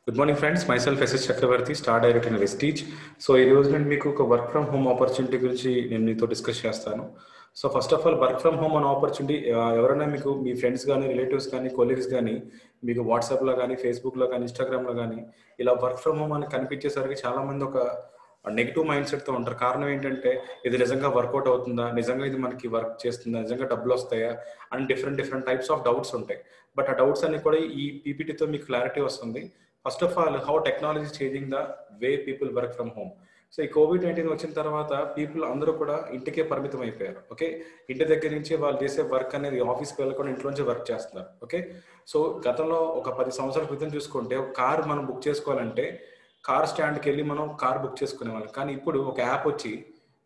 Good morning friends, myself SS Chakravarthy, star director in Vestige. So ఈ రోజు నేను మీకు ఒక వర్క్ ఫ్రమ్ హోమ్ ఆపర్చునిటీ గురించి నేను మీతో డిస్కస్ చేస్తాను. So first of all, work from home అనే ఆపర్చునిటీ ఎవరైనా మీకు మీ ఫ్రెండ్స్ కానీ, రిలేటివ్స్ కానీ, కొలీగ్స్ కానీ మీకు వాట్సాప్లో కానీ, ఫేస్బుక్లో కానీ, ఇన్స్టాగ్రామ్లో కానీ ఇలా వర్క్ ఫ్రమ్ హోమ్ అని కనిపించేసరికి చాలామంది ఒక నెగిటివ్ మైండ్ సెట్తో ఉంటారు. కారణం ఏంటంటే, ఇది నిజంగా వర్కౌట్ అవుతుందా, నిజంగా ఇది మనకి వర్క్ చేస్తుందా, నిజంగా డబ్బులు వస్తాయా అని డిఫరెంట్ టైప్స్ ఆఫ్ డౌట్స్ ఉంటాయి. బట్ ఆ డౌట్స్ అన్ని కూడా ఈ పీపీటీతో మీకు క్లారిటీ వస్తుంది. First of all, how technology changing the way people work from home. So ఈ కోవిడ్-19 వచ్చిన తర్వాత పీపుల్ అందరూ కూడా ఇంటికే పరిమితం అయిపోయారు. ఓకే, ఇంటి దగ్గర నుంచి వాళ్ళు చేసే వర్క్ అనేది ఆఫీస్కి వెళ్ళకుండా ఇంట్లోంచి వర్క్ చేస్తున్నారు. ఓకే, సో గతంలో ఒక 10 సంవత్సరాల క్రితం చూసుకుంటే ఒక కార్ మనం బుక్ చేసుకోవాలంటే కార్ స్టాండ్కి వెళ్ళి మనం కార్ బుక్ చేసుకునేవాళ్ళం. కానీ ఇప్పుడు ఒక యాప్ వచ్చి,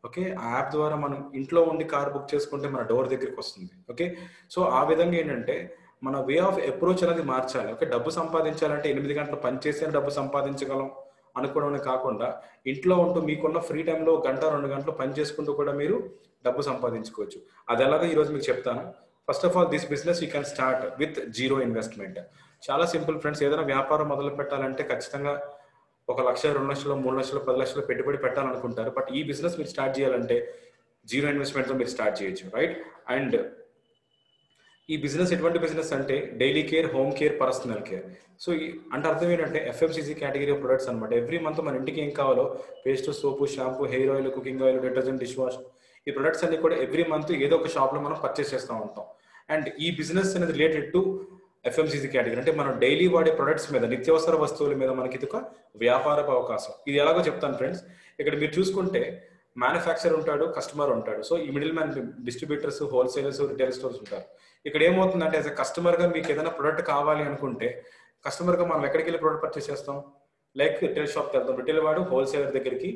ఓకే, ఆ యాప్ ద్వారా మనం ఇంట్లో ఉండి కార్ బుక్ చేసుకుంటే మన డోర్ దగ్గరికి వస్తుంది. ఓకే, సో ఆ విధంగా ఏంటంటే మన వే ఆఫ్ అప్రోచ్ అనేది మార్చాలి. ఓకే, డబ్బు సంపాదించాలంటే 8 గంటలు పనిచేస్తే డబ్బు సంపాదించగలం అనుకోవడమే కాకుండా, ఇంట్లో ఉంటూ మీకున్న ఫ్రీ టైంలో 1-2 గంటలు పని చేసుకుంటూ కూడా మీరు డబ్బు సంపాదించుకోవచ్చు. అది ఎలాగో ఈరోజు మీకు చెప్తాను. First of all, this business you can start with zero investment. చాలా సింపుల్ ఫ్రెండ్స్. ఏదైనా వ్యాపారం మొదలు పెట్టాలంటే ఖచ్చితంగా 1 లక్ష, 2 లక్షలు, 3 లక్షలు, 10 లక్షలు పెట్టుబడి పెట్టాలనుకుంటారు. బట్ ఈ బిజినెస్ మీరు స్టార్ట్ చేయాలంటే జీరో ఇన్వెస్ట్మెంట్తో మీరు స్టార్ట్ చేయొచ్చు, రైట్? అండ్ ఈ బిజినెస్ ఎటువంటి బిజినెస్ అంటే daily care, home care, personal care. So అంటే అర్థం ఏంటంటే ఎఫ్ఎంసీజీ కేటగిరీ ఆఫ్ ప్రొడక్ట్స్ అనమాట. ఎవ్రీ మంత్ మన ఇంటికి ఏం కావాలో, paste, soap, shampoo, hair oil, cooking oil, detergent, dish wash, ఈ ప్రొడక్ట్స్ అన్ని కూడా ఎవ్రీ మంత్ ఏదో ఒక షాప్లో మనం పర్చేస్ చేస్తూ ఉంటాం. అండ్ ఈ బిజినెస్ అనేది రిలేటెడ్ టు ఎఫ్ఎంసీజీ కేటగిరీ. అంటే మనం డైలీ వాడే ప్రొడక్ట్స్ మీద, నిత్యావసర వస్తువుల మీద మనకి ఇది ఒక వ్యాపారపు అవకాశం. ఇది ఎలాగో చెప్తాను ఫ్రెండ్స్. ఇక్కడ మీరు చూసుకుంటే మ్యానుఫ్యాక్చర్ ఉంటాడు, కస్టమర్ ఉంటాడు. సో ఈ middle man, distributors, wholesalers, retail stores ఉంటారు. ఇక్కడ ఏమవుతుందంటే, యాజ్ ఎ కస్టమర్గా మీకు ఏదైనా ప్రొడక్ట్ కావాలి అనుకుంటే, కస్టమర్గా మనం ఎక్కడికి వెళ్ళి ప్రొడక్ట్ పర్చేస్ చేస్తాం? లైక్ రిటైల్ షాప్కి వెళ్తాం. రిటైల్ వాడు హోల్సేలర్ దగ్గరికి,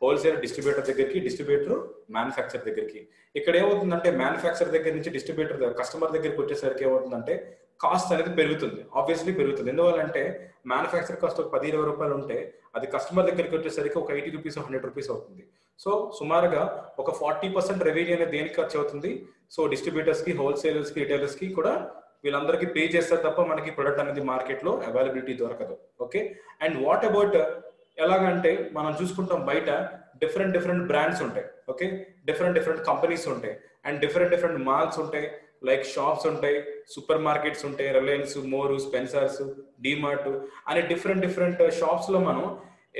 హోల్సేలర్ డిస్ట్రిబ్యూటర్ దగ్గరికి, డిస్ట్రిబ్యూటర్ మ్యానుఫ్యాక్చర్ దగ్గరికి. ఇక్కడ ఏమవుతుందంటే, మ్యానుఫ్యాక్చర్ దగ్గర నుంచి డిస్ట్రిబ్యూటర్ కస్టమర్ దగ్గరికి వచ్చేసరికి ఏమవుతుందంటే కాస్ట్ అనేది పెరుగుతుంది. ఆబ్వియస్లీ పెరుగుతుంది. ఎందువల్లంటే మ్యానుఫ్యాక్చర్ కాస్ట్ ఒక 10-20 రూపాయలు ఉంటే అది కస్టమర్ దగ్గరికి వచ్చేసరికి ఒక 80 రూపీస్, 100 రూపీస్ అవుతుంది. సో సుమారుగా ఒక 40% రెవెన్యూ అనేది దేనికి ఖర్చు అవుతుంది? సో డిస్ట్రిబ్యూటర్స్కి, హోల్సేలర్స్కి, రిటైలర్స్కి కూడా వీళ్ళందరికీ పే చేస్తారు తప్ప మనకి ప్రొడక్ట్ అనేది మార్కెట్లో అవైలబిలిటీ దొరకదు. ఓకే, అండ్ వాట్ అబౌట్ ఎలాగంటే మనం చూసుకుంటాం బయట డిఫరెంట్ బ్రాండ్స్ ఉంటాయి. ఓకే, డిఫరెంట్ కంపెనీస్ ఉంటాయి. అండ్ డిఫరెంట్ మాల్స్ ఉంటాయి, లైక్ షాప్స్ ఉంటాయి, సూపర్ మార్కెట్స్ ఉంటాయి, రిలయన్స్, మోరు, స్పెన్సర్స్, డిమార్ట్ అనే డిఫరెంట్ షాప్స్ లో మనం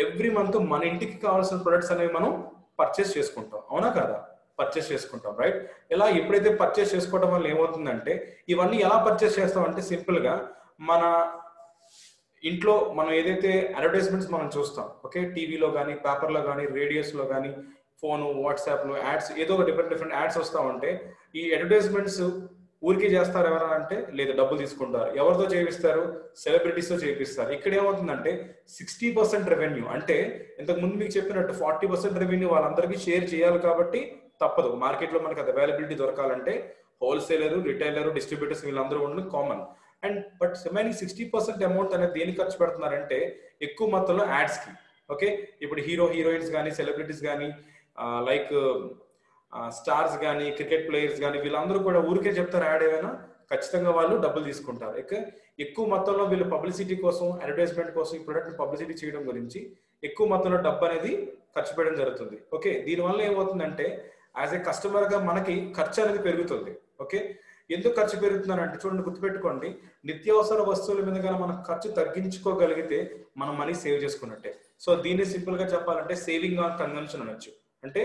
ఎవ్రీ మంత్ మన ఇంటికి కావాల్సిన ప్రొడక్ట్స్ అనేవి మనం పర్చేస్ చేసుకుంటాం. అవునా కదా? పర్చేస్ చేసుకుంటాం, రైట్? ఇలా ఎప్పుడైతే పర్చేస్ చేసుకోవడం వల్ల ఏమవుతుందంటే, ఇవన్నీ ఎలా పర్చేస్ చేస్తాం అంటే సింపుల్ గా మన ఇంట్లో మనం ఏదైతే అడ్వర్టైజ్మెంట్స్ మనం చూస్తాం, ఓకే, టీవీలో కానీ, పేపర్లో కానీ, రేడియోస్లో కానీ, ఫోను, వాట్సాప్లో యాడ్స్, ఏదో ఒక డిఫరెంట్ యాడ్స్ వస్తూ ఉంటే ఈ అడ్వర్టైజ్మెంట్స్ ఊరికే చేస్తారు ఎవరైనా అంటే? లేదు, డబ్బులు తీసుకుంటారు. ఎవరితో చేపిస్తారు? సెలబ్రిటీస్తో చేపిస్తారు. ఇక్కడ ఏమవుతుందంటే 60% రెవెన్యూ, అంటే ఇంతకు ముందు మీకు చెప్పినట్టు 40% రెవెన్యూ వాళ్ళందరికీ షేర్ చేయాలి. కాబట్టి తప్పదు. మార్కెట్లో మనకి అది అవైలబిలిటీ దొరకాలంటే హోల్సేలర్, రిటైలర్, డిస్ట్రిబ్యూటర్స్ వీళ్ళందరూ ఉండడం common. And but remaining 60% amount అనేది దేనికి ఖర్చు పెడుతున్నారంటే ఎక్కువ మొత్తంలో యాడ్స్కి. ఓకే, ఇప్పుడు హీరోయిన్స్ కానీ, సెలబ్రిటీస్ కానీ, లైక్ స్టార్స్ కానీ, క్రికెట్ ప్లేయర్స్ కానీ, వీళ్ళందరూ కూడా ఊరికే చెప్తారు యాడ్ ఏమైనా, ఖచ్చితంగా వాళ్ళు డబ్బులు తీసుకుంటారు. ఎక్కువ మొత్తంలో వీళ్ళు పబ్లిసిటీ కోసం, అడ్వర్టైజ్మెంట్ కోసం ఈ ప్రొడక్ట్ని పబ్లిసిటీ చేయడం గురించి ఎక్కువ మొత్తంలో డబ్బు అనేది ఖర్చు పెట్టడం జరుగుతుంది. ఓకే, దీనివల్ల ఏమవుతుందంటే యాజ్ ఏ కస్టమర్గా మనకి ఖర్చు అనేది పెరుగుతుంది. ఓకే, ఎందుకు ఖర్చు పెరుగుతుందంటే చూడండి, గుర్తుపెట్టుకోండి, నిత్యావసర వస్తువుల మీద కానీ మనం ఖర్చు తగ్గించుకోగలిగితే మనం మనీ సేవ్ చేసుకున్నట్టే. సో దీన్ని సింపుల్ గా చెప్పాలంటే సేవింగ్ ఆన్ కన్జంప్షన్ అనొచ్చు. అంటే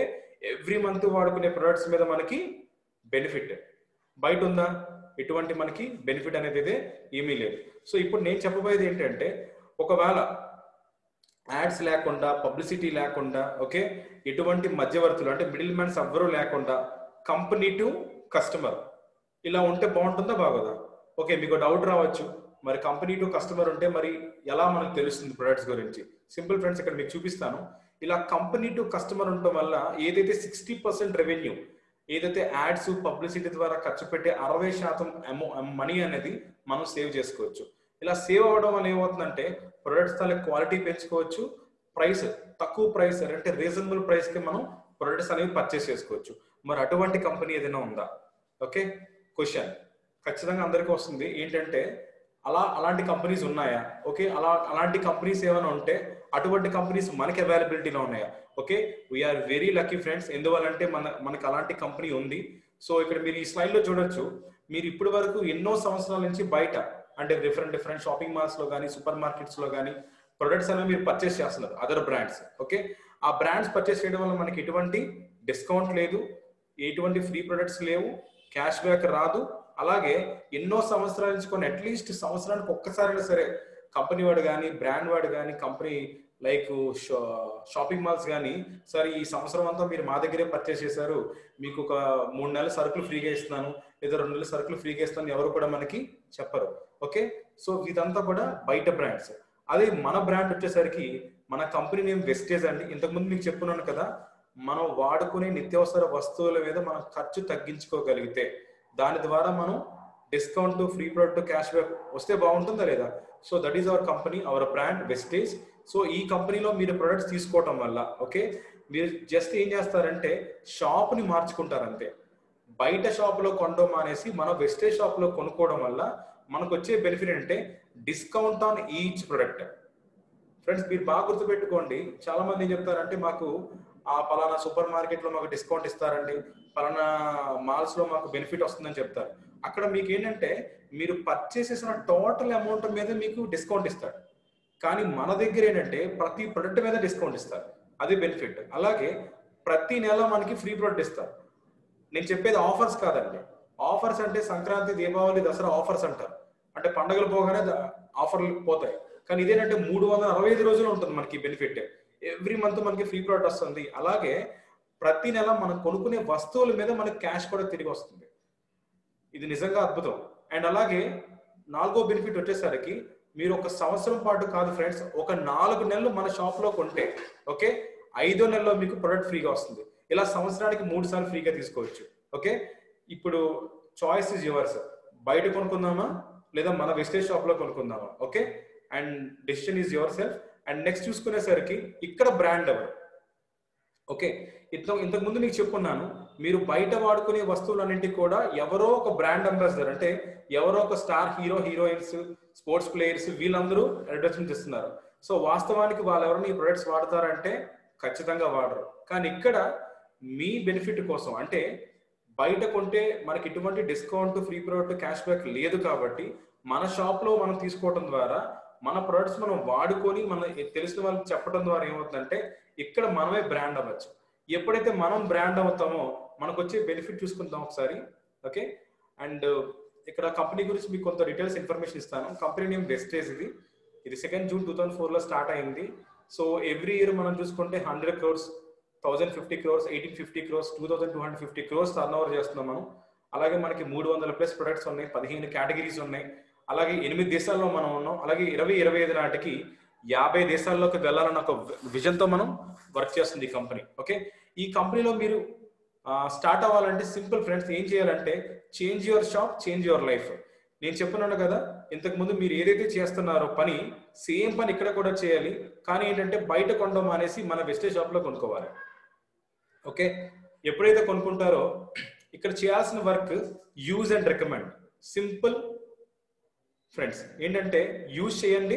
ఎవ్రీ మంత్ వాడుకునే ప్రొడక్ట్స్ మీద మనకి బెనిఫిట్. బయట ఉందా ఎటువంటి మనకి బెనిఫిట్ అనేది అయితే ఏమీ లేదు. సో ఇప్పుడు నేను చెప్పబోయేది ఏంటంటే, ఒకవేళ యాడ్స్ లేకుండా, పబ్లిసిటీ లేకుండా, ఓకే, ఎటువంటి మధ్యవర్తులు అంటే మిడిల్ మ్యాన్స్ ఎవ్వరూ లేకుండా కంపెనీ టు కస్టమర్ ఇలా ఉంటే బాగుంటుందా, బాగోదా? ఓకే, మీకు డౌట్ రావచ్చు, మరి కంపెనీ టు కస్టమర్ ఉంటే మరి ఎలా మనకు తెలుస్తుంది ప్రొడక్ట్స్ గురించి? సింపుల్ ఫ్రెండ్స్, ఇక్కడ మీకు చూపిస్తాను. ఇలా కంపెనీ టు కస్టమర్ ఉండటం వల్ల ఏదైతే 60% రెవెన్యూ, ఏదైతే యాడ్స్, పబ్లిసిటీ ద్వారా ఖర్చు పెట్టే 60% మనీ అనేది మనం సేవ్ చేసుకోవచ్చు. ఇలా సేవ్ అవ్వడం వల్ల ఏమవుతుందంటే ప్రొడక్ట్స్ తాలూకు క్వాలిటీ పెంచుకోవచ్చు, ప్రైస్ తక్కువ ప్రైస్ అంటే రీజనబుల్ ప్రైస్కి మనం ప్రొడక్ట్స్ అనేవి పర్చేస్ చేసుకోవచ్చు. మరి అటువంటి కంపెనీ ఏదైనా ఉందా? ఓకే, క్వశ్చన్ ఖచ్చితంగా అందరికీ వస్తుంది ఏంటంటే, అలాంటి కంపెనీస్ ఉన్నాయా? ఓకే, అలాంటి కంపెనీస్ ఏమైనా ఉంటే అటువంటి కంపెనీస్ మనకి అవైలబిలిటీలో ఉన్నాయా? Okay, we are very lucky friends. ఎందువల్లంటే మనకి అలాంటి కంపెనీ ఉంది. సో ఇక్కడ మీరు ఈ స్లైడ్ లో చూడొచ్చు. మీరు ఇప్పటి వరకు ఎన్నో సంవత్సరాల నుంచి బయట అంటే డిఫరెంట్ షాపింగ్ మాల్స్ లో కానీ సూపర్ మార్కెట్స్ లో కానీ ప్రొడక్ట్స్ అనేవి మీరు పర్చేస్ చేస్తున్నారు, అదర్ బ్రాండ్స్. ఓకే, ఆ బ్రాండ్స్ పర్చేస్ చేయడం వల్ల మనకి ఎటువంటి డిస్కౌంట్ లేదు, ఎటువంటి ఫ్రీ ప్రొడక్ట్స్ లేవు, క్యాష్ బ్యాక్ రాదు. అలాగే ఎన్నో సంవత్సరాల నుంచి కొన్ని అట్లీస్ట్ సంవత్సరానికి ఒక్కసారైనా సరే కంపెనీ వాడు కానీ బ్రాండ్ వాడు కానీ కంపెనీ లైక్ షాపింగ్ మాల్స్ కానీ సరే ఈ సంవత్సరం అంతా మీరు మా దగ్గరే పర్చేస్ చేశారు, మీకు ఒక 3 నెలల సరుకులు ఫ్రీగా ఇస్తున్నాను లేదా 2 నెలల సరుకులు ఫ్రీగా ఇస్తాను ఎవరు కూడా మనకి చెప్పరు. ఓకే, సో ఇదంతా కూడా బయట బ్రాండ్స్. అదే మన బ్రాండ్ వచ్చేసరికి మన కంపెనీ నేమ్ వెస్టేజ్ అండి. ఇంతకుముందు మీకు చెప్పున్నాను కదా, మనం వాడుకునే నిత్యావసర వస్తువుల మీద మనం ఖర్చు తగ్గించుకోగలిగితే దాని ద్వారా మనం discount, free product, cash back వస్తే బాగుంటుందా లేదా? So that is our company, our brand Vestige. So ఈ కంపెనీలో మీరు ప్రొడక్ట్స్ తీసుకోవటం వల్ల ఓకే మీరు జస్ట్ ఏం చేస్తారంటే షాప్ని మార్చుకుంటారు అంతే. బయట షాప్లో కొనడం మానేసి మనం వెస్టేజ్ షాప్లో కొనుక్కోవడం వల్ల మనకు వచ్చే బెనిఫిట్ అంటే discount on each product. Friends మీరు బాగా గుర్తుపెట్టుకోండి, చాలా మంది ఏం చెప్తారంటే మాకు ఆ పలానా సూపర్ మార్కెట్లో మాకు డిస్కౌంట్ ఇస్తారండి, పలానా మాల్స్లో మాకు బెనిఫిట్ వస్తుందని చెప్తారు. అక్కడ మీకు ఏంటంటే మీరు పర్చేస్ చేసిన టోటల్ అమౌంట్ మీద మీకు డిస్కౌంట్ ఇస్తారు. కానీ మన దగ్గర ఏంటంటే ప్రతి ప్రొడక్ట్ మీద డిస్కౌంట్ ఇస్తారు, అది బెనిఫిట్. అలాగే ప్రతి నెల మనకి ఫ్రీ ప్రొడక్ట్ ఇస్తారు. నేను చెప్పేది ఆఫర్స్ కాదండి. ఆఫర్స్ అంటే సంక్రాంతి, దీపావళి, దసరా ఆఫర్స్ అంటారు, అంటే పండుగలు పోగానే ఆఫర్లు పోతాయి. కానీ ఇదేంటంటే 365 రోజులు ఉంటుంది మనకి బెనిఫిట్. ఎవ్రీ మంత్ మనకి ఫ్రీ ప్రొడక్ట్ వస్తుంది. అలాగే ప్రతి నెల మనం కొనుక్కునే వస్తువుల మీద మనకి క్యాష్ కూడా తిరిగి వస్తుంది. ఇది నిజంగా అద్భుతం. అండ్ అలాగే 4వ బెనిఫిట్ వచ్చేసరికి మీరు ఒక సంవత్సరం పాటు కాదు ఫ్రెండ్స్, ఒక 4 నెలలు మన షాప్ లో కొంటే ఓకే 5వ నెలలో మీకు ప్రొడక్ట్ ఫ్రీగా వస్తుంది. ఇలా సంవత్సరానికి 3 సార్లు ఫ్రీగా తీసుకోవచ్చు. ఓకే, ఇప్పుడు చాయిస్ ఇస్ యువర్స్, బయట కొనుక్కుందామా లేదా మన వెస్టేజ్ షాప్ లో కొనుక్కుందామా. Okay, and decision is yourself. And next చూసుకునేసరికి ఇక్కడ బ్రాండ్ ఎవరు. ఓకే, ఇంతకు ముందు మీకు చెప్పుకున్నాను, మీరు బయట వాడుకునే వస్తువులన్నింటికి కూడా ఎవరో ఒక బ్రాండ్ అంబాసిడర్ అంటే ఎవరో ఒక star hero, heroines, sports players వీళ్ళందరూ అడ్వర్టైజ్మెంట్ ఇస్తున్నారు. సో వాస్తవానికి వాళ్ళు ఎవరైనా ఈ ప్రొడక్ట్స్ వాడతారంటే ఖచ్చితంగా వాడరు. కానీ ఇక్కడ మీ బెనిఫిట్ కోసం అంటే బయట కొంటే మనకి ఎటువంటి discount, free product, cash back లేదు కాబట్టి మన షాప్ లో మనం తీసుకోవడం ద్వారా మన ప్రొడక్ట్స్ మనం వాడుకొని మన తెలిసిన వాళ్ళకి చెప్పడం ద్వారా ఏమవుతుందంటే ఇక్కడ మనమే బ్రాండ్ అవ్వచ్చు. ఎప్పుడైతే మనం బ్రాండ్ అవుతామో మనకు వచ్చే బెనిఫిట్ చూసుకుందాం ఒకసారి. ఓకే, అండ్ ఇక్కడ కంపెనీ గురించి మీకు కొంత డీటెయిల్స్ ఇన్ఫర్మేషన్ ఇస్తాను. Company name Vestige. ఇది 2nd జూన్ 2004 స్టార్ట్ అయింది. సో ఎవ్రీ ఇయర్ మనం చూసుకుంటే 100 crores, 1050 crores, 1850 crores, 2250 crores turn over చేస్తున్నాం మనం. అలాగే మనకి 300+ ప్రొడక్ట్స్ ఉన్నాయి, 15 కేటగిరీస్ ఉన్నాయి. అలాగే 8 దేశాల్లో మనం ఉన్నాం. అలాగే 2025 నాటికి 50 దేశాల్లోకి వెళ్ళాలన్న ఒక విజన్తో మనం వర్క్ చేస్తుంది ఈ కంపెనీ. ఓకే, ఈ కంపెనీలో మీరు స్టార్ట్ అవ్వాలంటే సింపుల్ ఫ్రెండ్స్, ఏం చేయాలంటే change your shop, change your life. నేను చెప్పున్నాను కదా ఇంతకు ముందు, మీరు ఏదైతే చేస్తున్నారో పని సేమ్ పని ఇక్కడ కూడా చేయాలి. కానీ ఏంటంటే బయట కొనడం అనేసి మన వెస్టేజ్ షాప్ లో కొనుక్కోవాలి. ఓకే, ఎప్పుడైతే కొనుక్కుంటారో ఇక్కడ చేయాల్సిన work use and recommend. Simple friends, ఏంటంటే యూజ్ చేయండి,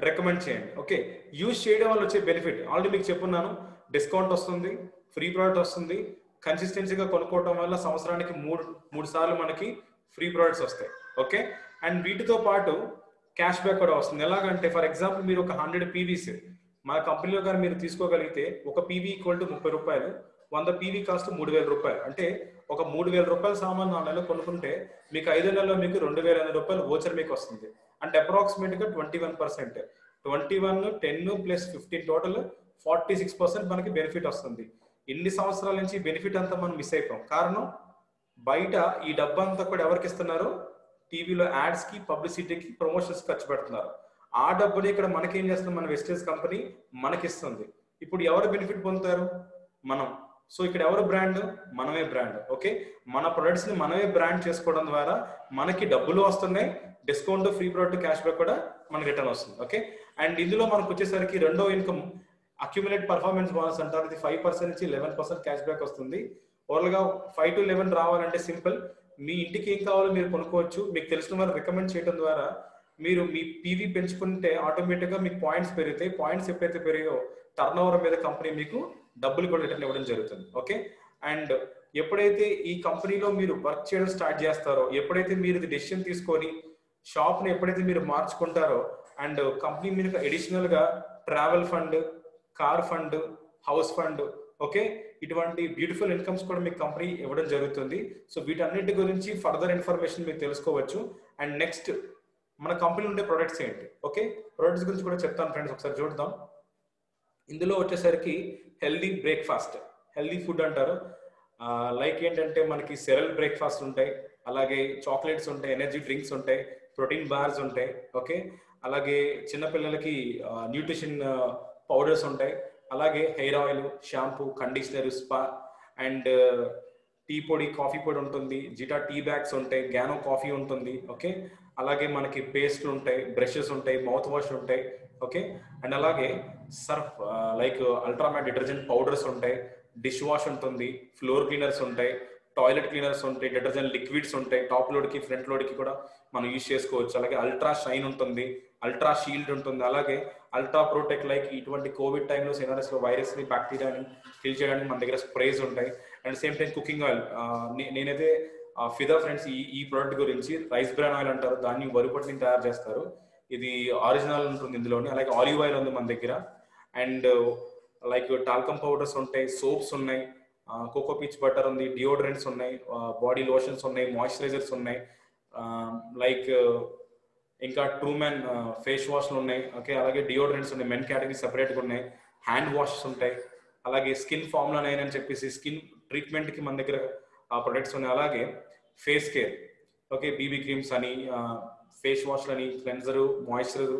రికమెండ్ చేయండి. ఓకే, యూజ్ చేయడం వల్ల వచ్చే బెనిఫిట్ ఆల్రెడీ మీకు చెప్పున్నాను, డిస్కౌంట్ వస్తుంది, ఫ్రీ ప్రోడక్ట్ వస్తుంది. కన్సిస్టెన్సీగా కొనుక్కోవడం వల్ల సంవత్సరానికి 3 సార్లు మనకి ఫ్రీ ప్రోడక్ట్స్ వస్తాయి. ఓకే, అండ్ వీటితో పాటు క్యాష్ బ్యాక్ కూడా వస్తుంది. ఎలాగంటే ఫర్ ఎగ్జాంపుల్ మీరు ఒక 100 పీవీస్ మా కంపెనీలో కానీ మీరు తీసుకోగలిగితే ఒక పీవీ ఈక్వల్ టు 30 రూపాయలు, 100 పీవీ కాస్ట్ 3000 రూపాయలు. అంటే ఒక 3000 రూపాయల సామాన్ 4 నెలలు కొనుక్కుంటే మీకు 5 నెలల్లో మీకు 2500 రూపాయలు ఓచర్ మీకు వస్తుంది. అంటే అప్రాక్సిమేట్ గా 21%, 21, 10 ప్లస్ 15 టోటల్ 46% మనకి బెనిఫిట్ వస్తుంది. ఇన్ని సంవత్సరాల నుంచి బెనిఫిట్ అంతా మనం మిస్ అయిపోయాం. కారణం బయట ఈ డబ్బంతా కూడా ఎవరికి ఇస్తున్నారు, టీవీలో యాడ్స్ కి, పబ్లిసిటీకి, ప్రమోషన్స్ ఖర్చు పెడుతున్నారు. ఆ డబ్బుని ఇక్కడ మనకేం చేస్తుంది, మన వెస్టేజ్ కంపెనీ మనకిస్తుంది. ఇప్పుడు ఎవరు బెనిఫిట్ పొందుతారు, మనం. సో ఇక్కడ ఎవరు బ్రాండ్, మనమే బ్రాండ్. ఓకే, మన ప్రొడక్ట్స్ ని మనమే బ్రాండ్ చేసుకోవడం ద్వారా మనకి డబ్బులు వస్తున్నాయి, discount, free product, cash back కూడా మనకి రిటర్న్ వస్తుంది. ఓకే, అండ్ ఇందులో మనకు వచ్చేసరికి రెండో ఇన్కమ్ అక్యుములేట్ పర్ఫార్మెన్స్ బోనస్ అంటారు. ఇది 5% నుంచి 11% క్యాష్ బ్యాక్ వస్తుంది. ఓవరాల్ గా 5 to 11 రావాలంటే సింపుల్, మీ ఇంటికి ఏం కావాలో మీరు కొనుక్కోవచ్చు. మీకు తెలిసిన వారు రికమెండ్ చేయడం ద్వారా మీరు మీ పీవీ పెంచుకుంటే ఆటోమేటిక్గా మీకు పాయింట్స్ పెరుగుతాయి. పాయింట్స్ ఎప్పుడైతే పెరిగాయో టర్న్ ఓవర్ మీద కంపెనీ మీకు డబ్బులు కూడా రిటర్న్ ఇవ్వడం జరుగుతుంది. ఓకే, అండ్ ఎప్పుడైతే ఈ కంపెనీలో మీరు వర్క్ చేయడం స్టార్ట్ చేస్తారో, ఎప్పుడైతే మీరు ఇది డెసిషన్ తీసుకొని షాప్ని ఎప్పుడైతే మీరు మార్చుకుంటారో, అండ్ కంపెనీ మీకు అడిషనల్గా travel fund, car fund, house fund, okay, ఇటువంటి బ్యూటిఫుల్ ఇన్కమ్స్ కూడా మీకు కంపెనీ ఇవ్వడం జరుగుతుంది. సో వీటన్నిటి గురించి ఫర్దర్ ఇన్ఫర్మేషన్ మీరు తెలుసుకోవచ్చు. అండ్ నెక్స్ట్ మన కంపెనీ ఉండే ప్రొడక్ట్స్ ఏంటి, ఓకే, ప్రొడక్ట్స్ గురించి కూడా చెప్తాను ఫ్రెండ్స్, ఒకసారి చూద్దాం. ఇందులో వచ్చేసరికి హెల్దీ బ్రేక్ఫాస్ట్, హెల్దీ ఫుడ్ అంటారు. లైక్ ఏంటంటే మనకి సెరల్ బ్రేక్ఫాస్ట్ ఉంటాయి, అలాగే చాక్లెట్స్ ఉంటాయి, ఎనర్జీ డ్రింక్స్ ఉంటాయి, ప్రోటీన్ బార్స్ ఉంటాయి, ఓకే, అలాగే చిన్నపిల్లలకి న్యూట్రిషన్ పౌడర్స్ ఉంటాయి, అలాగే hair oil, shampoo, conditioner, spa, and tea పొడి, కాఫీ పొడి ఉంటుంది, జిటా టీ బ్యాగ్స్ ఉంటాయి, గ్యానో కాఫీ ఉంటుంది, ఓకే, అలాగే మనకి పేస్ట్లు ఉంటాయి, బ్రషెస్ ఉంటాయి, మౌత్ వాష్ ఉంటాయి, ఓకే, అండ్ అలాగే సర్ఫ్ లైక్ అల్ట్రామ్యాట్ డిటర్జెంట్ పౌడర్స్ ఉంటాయి, డిష్ వాష్ ఉంటుంది, ఫ్లోర్ క్లీనర్స్ ఉంటాయి, టాయిలెట్ క్లీనర్స్ ఉంటాయి, డిటర్జెంట్ లిక్విడ్స్ ఉంటాయి, టాప్ లోడ్కి ఫ్రంట్ లోడ్కి కూడా మనం యూజ్ చేసుకోవచ్చు. అలాగే అల్ట్రా షైన్ ఉంటుంది, అల్ట్రా షీల్డ్ ఉంటుంది, అలాగే అల్ట్రా ప్రొటెక్ట్, లైక్ ఇటువంటి కోవిడ్ టైంలో సినారస్లో వైరస్ని, బ్యాక్టీరియాని కిల్ చేయడానికి మన దగ్గర స్ప్రేస్ ఉంటాయి. And same time cooking oil, నేనైతే ఫిదా ఫ్రెండ్స్ ఈ ప్రోడక్ట్ గురించి, రైస్ బ్రాన్ ఆయిల్ అంటారు, దాన్ని వరిపొట్టుని తయారు చేస్తారు, ఇది ఒరిజినల్ ఉంటుంది ఇందులోని. అలాగే ఆలివ్ ఆయిల్ ఉంది మన దగ్గర, అండ్ లైక్ టాల్కమ్ పౌడర్స్ ఉంటాయి, సోప్స్ ఉన్నాయి, కోకో పీచ్ బటర్ ఉంది, డియోడ్రెంట్స్ ఉన్నాయి, బాడీ లోషన్స్ ఉన్నాయి, మాయిశ్చరైజర్స్ ఉన్నాయి, లైక్ ఇంకా ట్రూ మ్యాన్ ఫేస్ వాష్లు ఉన్నాయి, ఓకే, అలాగే డియోడ్రెంట్స్ ఉన్నాయి, మెన్ కేటగిరీ సెపరేట్గా ఉన్నాయి, హ్యాండ్ వాషెస్ ఉంటాయి, అలాగే స్కిన్ ఫార్ములా 9 అని చెప్పేసి స్కిన్ ట్రీట్మెంట్కి మన దగ్గర ప్రొడక్ట్స్ ఉన్నాయి, అలాగే face care, okay, BB creams అని, ఫేస్ వాష్లు అని, క్లెన్జరు, మాయిశ్చరైజర్,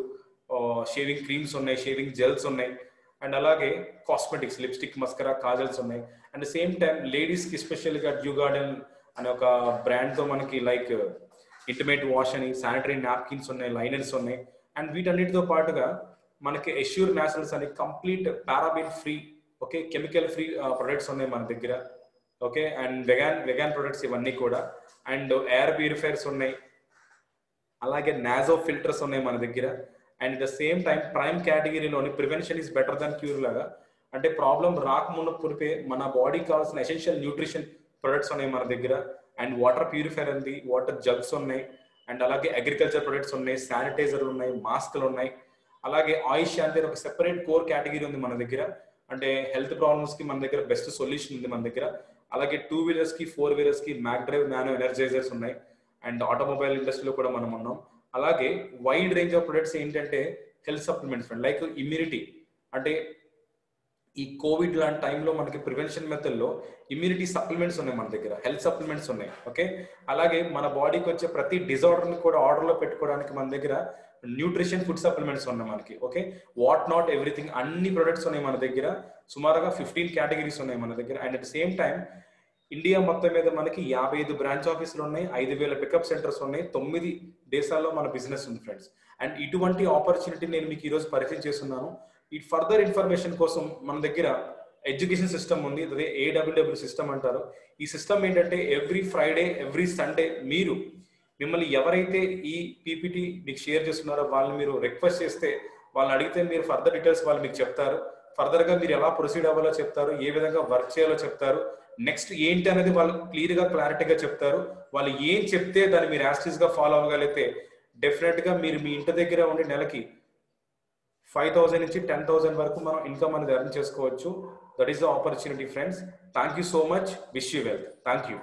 షేవింగ్ క్రీమ్స్ ఉన్నాయి, షేవింగ్ జెల్స్ ఉన్నాయి, అండ్ అలాగే కాస్మెటిక్స్, లిప్స్టిక్, మస్కరా, కాజల్స్ ఉన్నాయి. అండ్ సేమ్ టైం లేడీస్కి స్పెషల్గా డ్యూ గార్డెన్ అనే ఒక బ్రాండ్తో మనకి లైక్ ఇంటిమేట్ వాష్ అని, శానిటరీ నాప్కిన్స్ ఉన్నాయి, లైనర్స్ ఉన్నాయి. అండ్ వీటన్నిటితో పాటుగా మనకి ఎష్యూర్ న్యాచురల్స్ అని complete paraben free, okay, chemical free products ఉన్నాయి మన దగ్గర, ఓకే, అండ్ వెగాన్ ప్రొడక్ట్స్ ఇవన్నీ కూడా. అండ్ ఎయిర్ ప్యూరిఫైర్స్ ఉన్నాయి, అలాగే నాజో ఫిల్టర్స్ ఉన్నాయి మన దగ్గర. And the same time prime కేటగిరీలోని prevention is better than cure లాగా, అంటే ప్రాబ్లం రాకముందు పురిపే మన బాడీకి కావాల్సిన ఎసెన్షియల్ న్యూట్రిషన్ ప్రొడక్ట్స్ ఉన్నాయి మన దగ్గర. అండ్ వాటర్ ప్యూరిఫైర్ ఉంది, వాటర్ జగ్స్ ఉన్నాయి, అండ్ అలాగే అగ్రికల్చర్ ప్రొడక్ట్స్ ఉన్నాయి, శానిటైజర్లు ఉన్నాయి, మాస్క్లు ఉన్నాయి, అలాగే ఆయుష్ అంటే ఒక సెపరేట్ కోర్ కేటగిరీ ఉంది మన దగ్గర, అంటే హెల్త్ ప్రాబ్లమ్స్కి మన దగ్గర బెస్ట్ సొల్యూషన్ ఉంది మన దగ్గర. అలాగే 2 వీలర్స్కి 4 వీలర్స్కి మ్యాక్ డ్రైవ్ నానో ఎనర్జైజర్స్ ఉన్నాయి, అండ్ ఆటోమొబైల్ ఇండస్ట్రీలో కూడా మనం ఉన్నాం. అలాగే వైడ్ రేంజ్ ఆఫ్ ప్రొడక్ట్స్ ఏంటంటే హెల్త్ సప్లిమెంట్స్, లైక్ ఇమ్యూనిటీ, అంటే ఈ కోవిడ్ లాంటి టైంలో మనకి ప్రివెన్షన్ మెథడ్లో ఇమ్యూనిటీ సప్లిమెంట్స్ ఉన్నాయి మన దగ్గర, హెల్త్ సప్లిమెంట్స్ ఉన్నాయి, ఓకే, అలాగే మన బాడీకి వచ్చే ప్రతి డిజార్డర్ని కూడా ఆర్డర్లో పెట్టుకోవడానికి మన దగ్గర న్యూట్రిషన్ ఫుడ్ సప్లిమెంట్స్ ఉన్నాయి మనకి, ఓకే, వాట్ నాట్ ఎవ్రీథింగ్ అన్ని ప్రొడక్ట్స్ ఉన్నాయి మన దగ్గర, సుమారుగా 15 కేటగిరీస్ ఉన్నాయి మన దగ్గర. And at the same time India మొత్తం మీద మనకి 55 బ్రాంచ్ ఆఫీసులు ఉన్నాయి, 5,000 పికప్ సెంటర్స్ ఉన్నాయి, 9 దేశాల్లో మన బిజినెస్ ఉంది ఫ్రెండ్స్. అండ్ ఇటువంటి ఆపర్చునిటీ నేను మీకు ఈరోజు పరిచయం చేస్తున్నాను. ఈ ఫర్దర్ ఇన్ఫర్మేషన్ కోసం మన దగ్గర ఎడ్యుకేషన్ సిస్టమ్ ఉంది, అదే AWW సిస్టమ్ అంటారు. ఈ సిస్టమ్ ఏంటంటే ఎవ్రీ ఫ్రైడే, ఎవ్రీ సండే మిమ్మల్ని ఎవరైతే ఈ PPT మీకు షేర్ చేస్తున్నారో వాళ్ళని మీరు రిక్వెస్ట్ చేస్తే, వాళ్ళని అడిగితే మీరు ఫర్దర్ డీటెయిల్స్ వాళ్ళు మీకు చెప్తారు, ఫర్దర్గా మీరు ఎలా ప్రొసీడ్ అవ్వాలో చెప్తారు, ఏ విధంగా వర్క్ చేయాలో చెప్తారు, నెక్స్ట్ ఏంటి అనేది వాళ్ళు క్లారిటీగా చెప్తారు. వాళ్ళు ఏం చెప్తే దాన్ని మీరు యాస్టీస్గా ఫాలో అవ్వగలిగితే డెఫినెట్గా మీరు మీ ఇంటి దగ్గర ఉండి నెలకి 5,000 నుంచి 10,000 వరకు మనం ఇన్కమ్ అనేది ఎర్న్ చేసుకోవచ్చు. That is the opportunity friends. Thank you so much. Wish you well. Thank you.